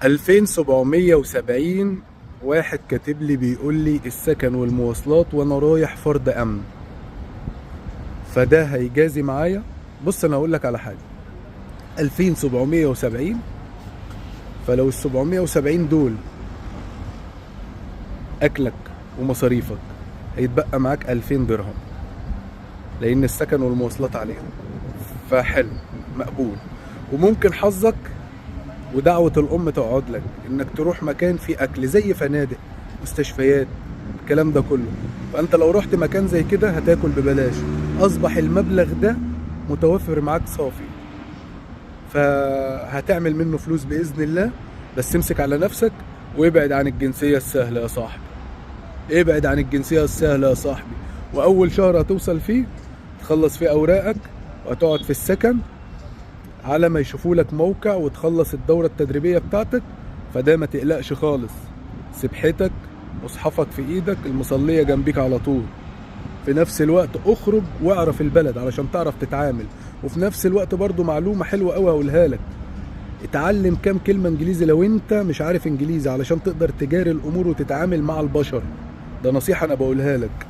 2770 واحد كاتب لي بيقول لي السكن والمواصلات وانا رايح فرض امن، فده هيجازي معايا. بص انا هقول لك على حاجه، 2770، فلو ال 770 دول اكلك ومصاريفك هيتبقى معاك 2000 درهم، لان السكن والمواصلات عليهم، فحلو مقبول. وممكن حظك ودعوة الأم تقعد لك إنك تروح مكان فيه أكل زي فنادق، مستشفيات، الكلام ده كله. فأنت لو رحت مكان زي كده هتاكل ببلاش، أصبح المبلغ ده متوفر معاك صافي، فهتعمل منه فلوس بإذن الله. بس امسك على نفسك وابعد عن الجنسية السهلة يا صاحبي، ابعد عن الجنسية السهلة يا صاحبي. وأول شهر هتوصل فيه تخلص فيه أوراقك وهتقعد في السكن على ما يشوفوا لك موقع وتخلص الدورة التدريبية بتاعتك. فده ما تقلقش خالص، سبحتك مصحفك في ايدك، المصلية جنبيك على طول. في نفس الوقت اخرج واعرف البلد علشان تعرف تتعامل. وفي نفس الوقت برضو معلومة حلوة قوي هقولها لك، اتعلم كام كلمة انجليزي لو انت مش عارف انجليزي علشان تقدر تجاري الامور وتتعامل مع البشر. ده نصيحة انا بقولها لك.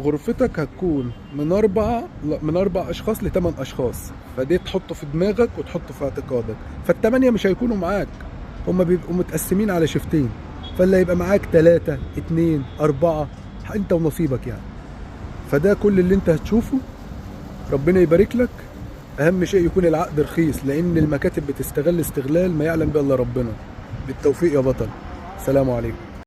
غرفتك هتكون من اربع اشخاص ل8 اشخاص، فدي تحطه في دماغك وتحطه في اعتقادك. فال8 مش هيكونوا معاك، هما بيبقوا متقسمين على شفتين، فاللي هيبقى معاك 3 2 4 انت ونصيبك يعني. فده كل اللي انت هتشوفه، ربنا يبارك لك. اهم شيء يكون العقد رخيص، لان المكاتب بتستغل استغلال ما يعلم به الا ربنا. بالتوفيق يا بطل، سلام عليكم.